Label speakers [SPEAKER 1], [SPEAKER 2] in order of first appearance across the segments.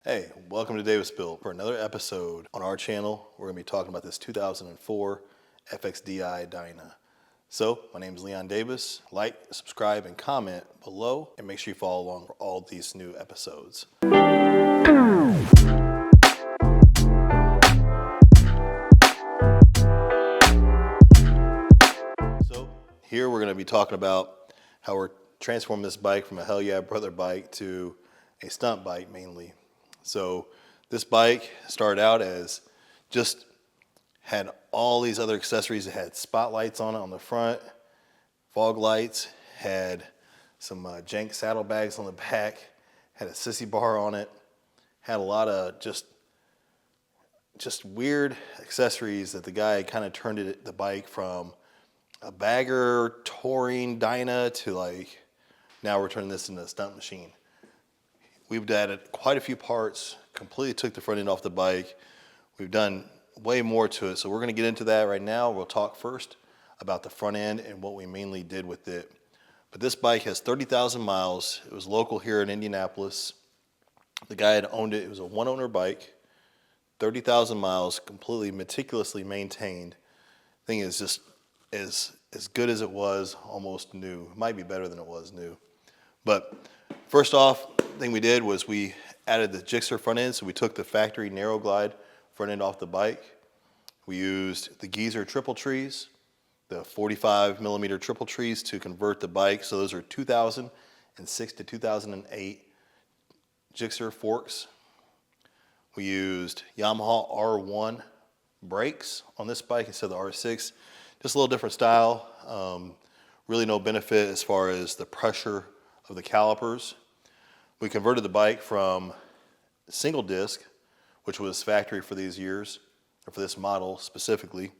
[SPEAKER 1] Hey, welcome to Davis Build for another episode on our channel. We're going to be talking about this 2004 FXDI Dyna. So, my name is Leon Davis. Like, subscribe, and comment below, and make sure you follow along for all these new episodes. So, here we're going to be talking about how we're transforming this bike from a Hell Yeah Brother bike to a stunt bike mainly. So this bike started out as just had all these other accessories. It had spotlights on it on the front, fog lights, had some jank saddlebags on the back, had a sissy bar on it, had a lot of just weird accessories that the guy kind of turned the bike from a bagger touring Dyna to like, now we're turning this into a stunt machine. We've added quite a few parts, completely took the front end off the bike. We've done way more to it, so we're gonna get into that right now. We'll talk first about the front end and what we mainly did with it. But this bike has 30,000 miles. It was local here in Indianapolis. The guy had owned it. It was a one-owner bike, 30,000 miles, completely meticulously maintained. Thing is just as good as it was, almost new. It might be better than it was new. But first off, thing we did was we added the Gixxer front end. So we took the factory narrow glide front end off the bike. We used the Geezer triple trees, the 45 millimeter triple trees to convert the bike. So those are 2006 to 2008 Gixxer forks. We used Yamaha R1 brakes on this bike instead of the R6. Just a little different style. Really no benefit as far as the pressure of the calipers. We converted the bike from single disc, which was factory for these years, or for this model specifically,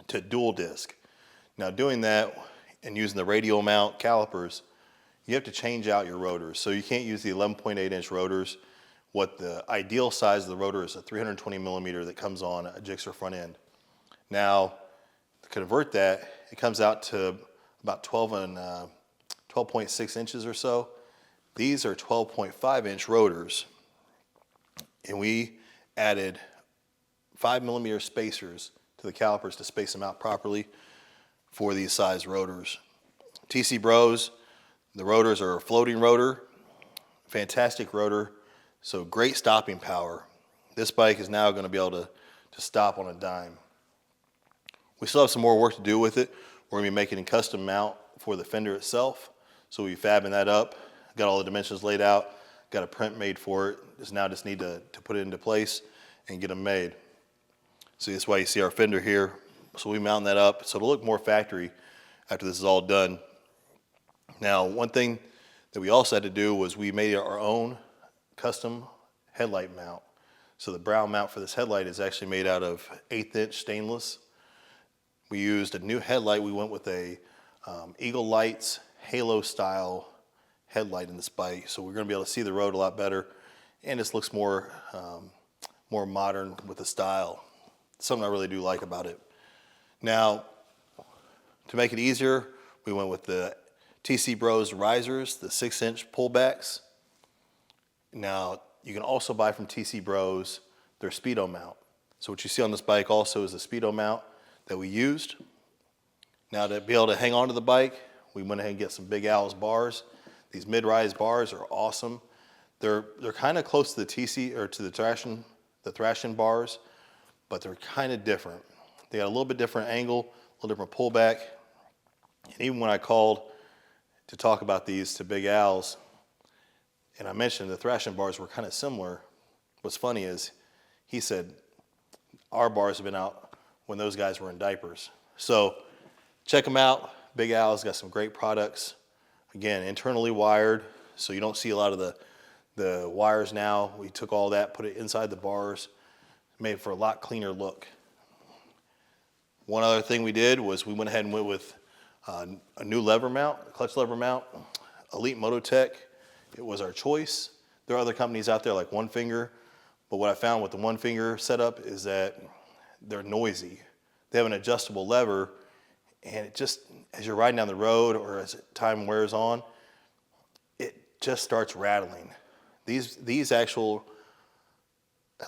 [SPEAKER 1] to dual disc. Now doing that and using the radial mount calipers, you have to change out your rotors. So you can't use the 11.8 inch rotors. What the ideal size of the rotor is a 320 millimeter that comes on a Gixxer front end. Now to convert that, it comes out to about 12.6 inches or so. These are 12.5 inch rotors, and we added 5 millimeter spacers to the calipers to space them out properly for these size rotors. TC Bros, the rotors are a floating rotor, fantastic rotor, so great stopping power. This bike is now going to be able to stop on a dime. We still have some more work to do with it. We're going to be making a custom mount for the fender itself, so we'll be fabbing that up. Got all the dimensions laid out, got a print made for it. Just need to put it into place and get them made. So that's why you see our fender here. So we mount that up so it'll look more factory after this is all done. Now, one thing that we also had to do was we made our own custom headlight mount. So the brow mount for this headlight is actually made out of 1/8 inch stainless. We used a new headlight. We went with a Eagle Lights halo style headlight in this bike, so we're going to be able to see the road a lot better, and this looks more modern with the style. Something I really do like about it. Now, to make it easier, we went with the TC Bros risers, the 6-inch pullbacks. Now, you can also buy from TC Bros their speedo mount. So what you see on this bike also is the speedo mount that we used. Now, to be able to hang on to the bike, we went ahead and get some Big Al's bars. These mid-rise bars are awesome. They're kind of close to the TC or to the thrashing bars, but they're kind of different. They got a little bit different angle, a little different pullback. And even when I called to talk about these to Big Al's, and I mentioned the thrashing bars were kind of similar, what's funny is he said our bars have been out when those guys were in diapers. So check them out. Big Al's got some great products. Again, internally wired, so you don't see a lot of the wires now. We took all that, put it inside the bars, made it for a lot cleaner look. One other thing we did was we went ahead and went with a new lever mount, a clutch lever mount, Elite Mototech. It was our choice. There are other companies out there like One Finger, but what I found with the One Finger setup is that they're noisy. They have an adjustable lever, and it just, as you're riding down the road or as time wears on, it just starts rattling. These actual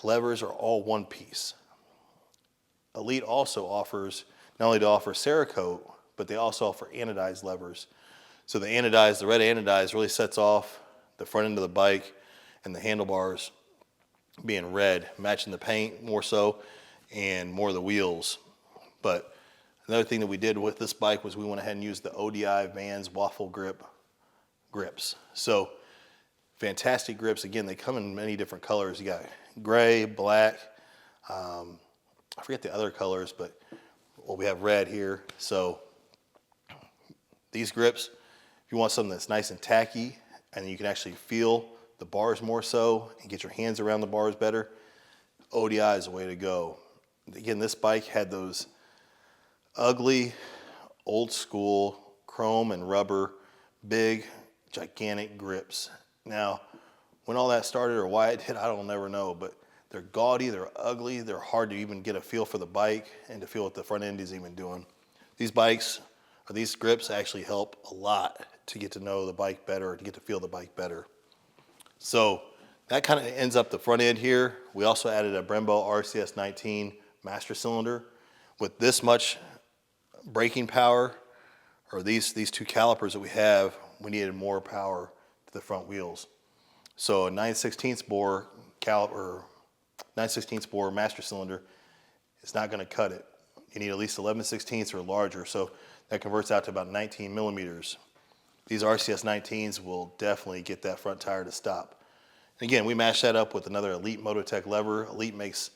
[SPEAKER 1] levers are all one piece. Elite also offers, not only to offer Cerakote, but they also offer anodized levers. So the anodized, the red anodized really sets off the front end of the bike and the handlebars being red, matching the paint more so and more of the wheels. But another thing that we did with this bike was we went ahead and used the ODI Vans waffle grip grips. So fantastic grips. Again, they come in many different colors. You got gray, black, I forget the other colors, but well, we have red here. So these grips, if you want something that's nice and tacky and you can actually feel the bars more so and get your hands around the bars better, ODI is the way to go. Again, this bike had those ugly, old school chrome and rubber, big, gigantic grips. Now, when all that started or why it did, I don't never know, but they're gaudy, they're ugly, they're hard to even get a feel for the bike and to feel what the front end is even doing. These bikes, or these grips actually help a lot to get to know the bike better, or to get to feel the bike better. So that kind of ends up the front end here. We also added a Brembo RCS 19 master cylinder. With this much braking power, or these two calipers that we have, we needed more power to the front wheels. So a 9/16 bore caliper, 9/16 bore master cylinder is not going to cut it. You need at least 11/16 or larger, so that converts out to about 19 millimeters. These RCS 19s will definitely get that front tire to stop. And again, we match that up with another Elite Mototech lever. Elite makes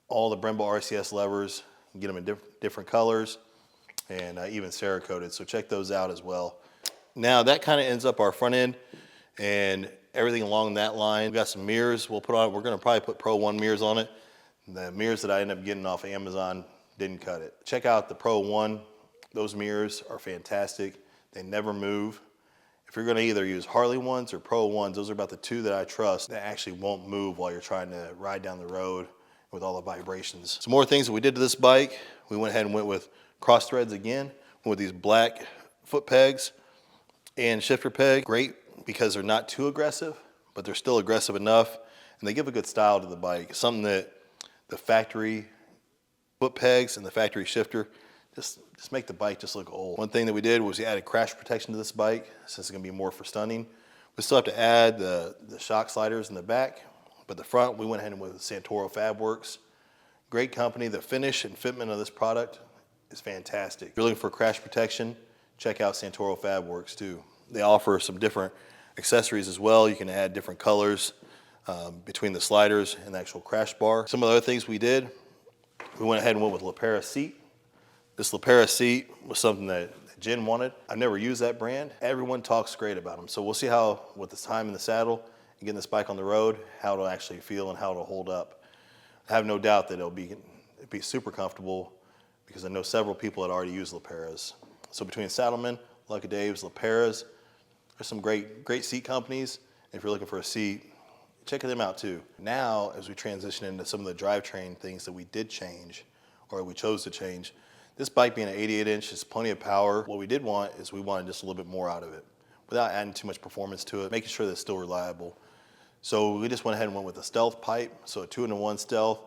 [SPEAKER 1] all the Brembo RCS levers. You can get them in different colors and even Cerakoted, so check those out as well. Now that kind of ends up our front end and everything along that line. We've got some mirrors we'll put on. We're going to probably put Pro 1 mirrors on it. The mirrors that I ended up getting off Amazon didn't cut it. Check out the Pro 1. Those mirrors are fantastic. They never move. If you're going to either use Harley ones or Pro 1s, those are about the two that I trust that actually won't move while you're trying to ride down the road with all the vibrations. Some more things that we did to this bike. We went ahead and went with cross threads again, went with these black foot pegs and shifter peg. Great because they're not too aggressive, but they're still aggressive enough, and they give a good style to the bike. Something that the factory foot pegs and the factory shifter just make the bike just look old. One thing that we did was we added crash protection to this bike, since it's going to be more for stunting. We still have to add the shock sliders in the back, but the front we went ahead and went with Santoro Fabworks. Great company. The finish and fitment of this product is fantastic. If you're looking for crash protection, check out Santoro Fabworks too. They offer some different accessories as well. You can add different colors between the sliders and the actual crash bar. Some of the other things we did, we went ahead and went with Pera seat. This Pera seat was something that Jen wanted. I've never used that brand. Everyone talks great about them. So we'll see how, with this time in the saddle and getting this bike on the road, how it'll actually feel and how it'll hold up. I have no doubt that it'll be super comfortable, because I know several people that already use Peras. So between Saddlemen, Lucky Dave's, Peras, there's some great seat companies. If you're looking for a seat, check them out too. Now, as we transition into some of the drivetrain things that we did change, or we chose to change, this bike being an 88-inch is plenty of power. What we did want is we wanted just a little bit more out of it without adding too much performance to it, making sure that it's still reliable. So we just went ahead and went with a stealth pipe, so a 2-in-1 stealth.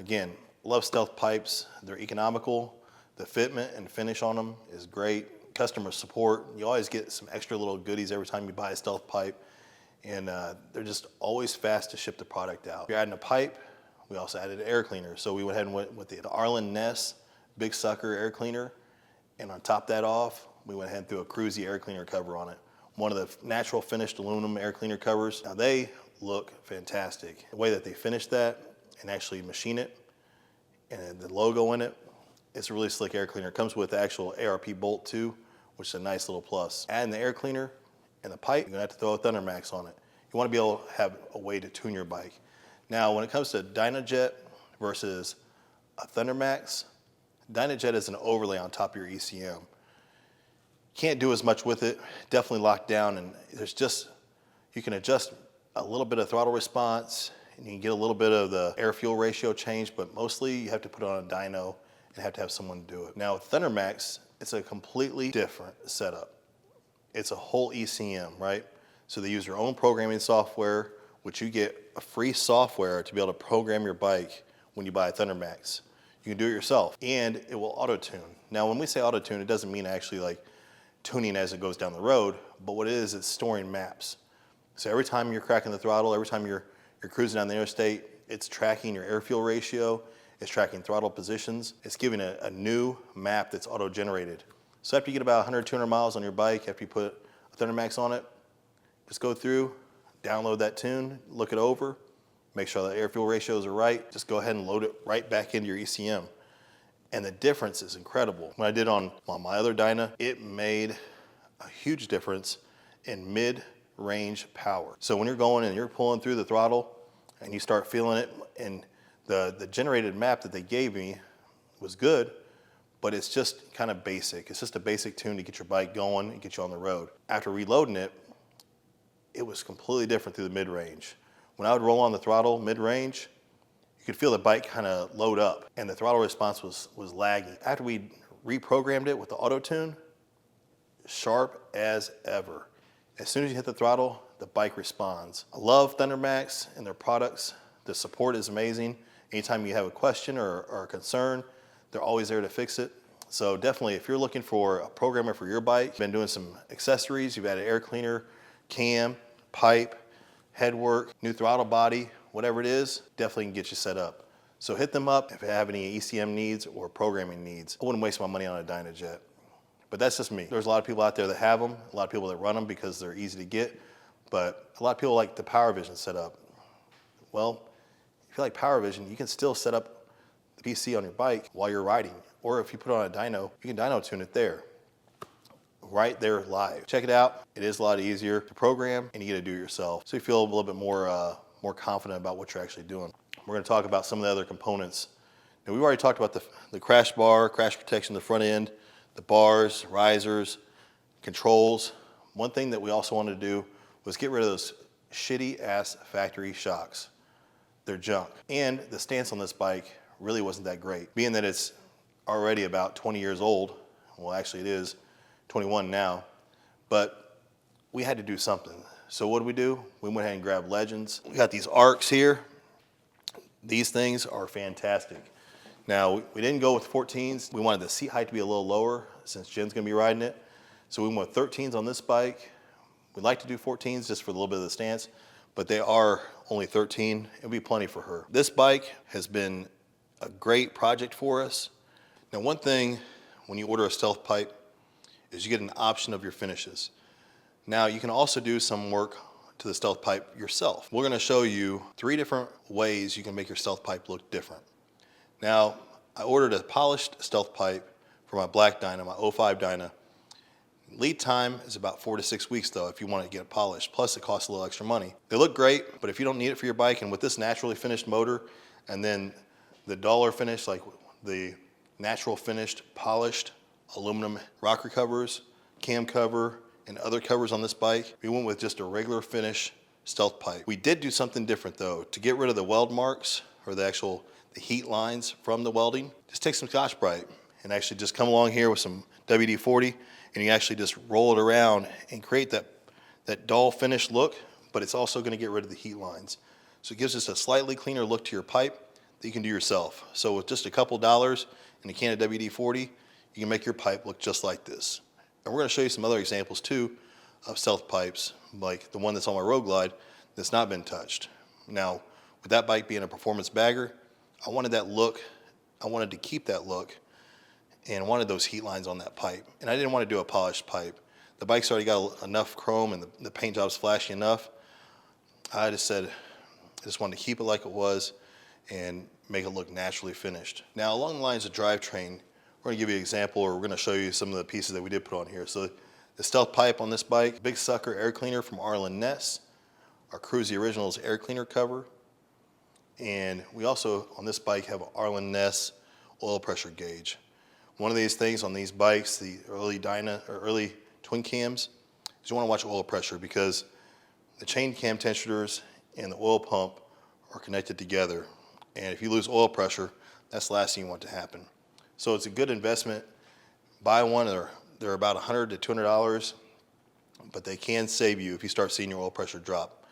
[SPEAKER 1] Again, love stealth pipes. They're economical. The fitment and finish on them is great. Customer support, you always get some extra little goodies every time you buy a stealth pipe, and they're just always fast to ship the product out. If you're adding a pipe, we also added an air cleaner. So we went ahead and went with the Arlen Ness Big Sucker air cleaner, and on top that off, we went ahead and threw a Kruesi air cleaner cover on it. One of the natural finished aluminum air cleaner covers. Now they look fantastic. The way that they finish that and actually machine it, and the logo in it, it's a really slick air cleaner. It comes with the actual ARP bolt too, which is a nice little plus. Adding the air cleaner and the pipe, you're gonna have to throw a Thundermax on it. You wanna be able to have a way to tune your bike. Now, when it comes to Dynajet versus a Thundermax, Dynajet is an overlay on top of your ECM. Can't do as much with it, definitely locked down, and you can adjust a little bit of throttle response, and you can get a little bit of the air-fuel ratio change, but mostly you have to put it on a dyno and have to have someone do it. Now with Thundermax, it's a completely different setup. It's a whole ECM, right? So they use their own programming software, which you get a free software to be able to program your bike when you buy a Thundermax. You can do it yourself, and it will auto-tune. Now, when we say auto-tune, it doesn't mean actually like tuning as it goes down the road, but what it is, it's storing maps. So every time you're cracking the throttle, every time you're cruising down the interstate, it's tracking your air-fuel ratio, it's tracking throttle positions, it's giving a new map that's auto-generated. So after you get about 100, 200 miles on your bike, after you put a Thundermax on it, just go through, download that tune, look it over, make sure the air-fuel ratios are right, just go ahead and load it right back into your ECM. And the difference is incredible. When I did on my other Dyna, it made a huge difference in mid-range power. So when you're going and you're pulling through the throttle and you start feeling it, and the generated map that they gave me was good, but it's just kind of basic. It's just a basic tune to get your bike going and get you on the road. After reloading it, it was completely different through the mid-range. When I would roll on the throttle mid-range, you could feel the bike kind of load up, and the throttle response was laggy. After we reprogrammed it with the auto-tune, sharp as ever. As soon as you hit the throttle, the bike responds. I love Thundermax and their products. The support is amazing. Anytime you have a question or a concern, they're always there to fix it. So definitely, if you're looking for a programmer for your bike, you've been doing some accessories, you've added air cleaner, cam, pipe, headwork, new throttle body, whatever it is, definitely can get you set up. So hit them up if you have any ECM needs or programming needs. I wouldn't waste my money on a Dynajet. But that's just me. There's a lot of people out there that have them, a lot of people that run them because they're easy to get, but a lot of people like the Power Vision setup. Well, if you like Power Vision, you can still set up the PC on your bike while you're riding. Or if you put it on a dyno, you can dyno tune it there, right there live. Check it out. It is a lot easier to program, and you get to do it yourself. So you feel a little bit more confident about what you're actually doing. We're going to talk about some of the other components. Now, we've already talked about the crash bar, crash protection, the front end, the bars, risers, controls. One thing that we also wanted to do was get rid of those shitty ass factory shocks. They're junk. And the stance on this bike really wasn't that great. Being that it's already about 20 years old, well actually it is 21 now, but we had to do something. So what did we do? We went ahead and grabbed Legends. We got these arcs here. These things are fantastic. Now, we didn't go with 14s. We wanted the seat height to be a little lower since Jen's gonna be riding it. So we went with 13s on this bike. We'd like to do 14s just for a little bit of the stance, but they are only 13. It'll be plenty for her. This bike has been a great project for us. Now, one thing when you order a stealth pipe is you get an option of your finishes. Now, you can also do some work to the stealth pipe yourself. We're gonna show you 3 different ways you can make your stealth pipe look different. Now, I ordered a polished stealth pipe for my black Dyna, my 05 Dyna. Lead time is about 4 to 6 weeks though if you want to get it polished, plus it costs a little extra money. They look great, but if you don't need it for your bike, and with this naturally finished motor, and then the dollar finish, like the natural finished polished aluminum rocker covers, cam cover, and other covers on this bike, we went with just a regular finish stealth pipe. We did do something different though. To get rid of the weld marks, or the heat lines from the welding, just take some Scotch-Brite and actually just come along here with some WD-40, and you actually just roll it around and create that dull finish look, but it's also gonna get rid of the heat lines. So it gives us a slightly cleaner look to your pipe that you can do yourself. So with just a couple dollars and a can of WD-40, you can make your pipe look just like this. And we're gonna show you some other examples too of stealth pipes, like the one that's on my Road Glide that's not been touched. Now, with that bike being a performance bagger, I wanted that look, I wanted to keep that look, and wanted those heat lines on that pipe. And I didn't want to do a polished pipe. The bike's already got enough chrome and the paint job's flashy enough. I just said, I just wanted to keep it like it was and make it look naturally finished. Now, along the lines of drivetrain, we're gonna give you an example, or we're gonna show you some of the pieces that we did put on here. So the stealth pipe on this bike, Big Sucker air cleaner from Arlen Ness, our Kruesi Originals air cleaner cover, and we also, on this bike, have an Arlen Ness oil pressure gauge. One of these things on these bikes, the early Dyna or early twin cams, is you want to watch oil pressure, because the chain cam tensioners and the oil pump are connected together. And if you lose oil pressure, that's the last thing you want to happen. So it's a good investment. Buy one, they're about $100 to $200, but they can save you if you start seeing your oil pressure drop.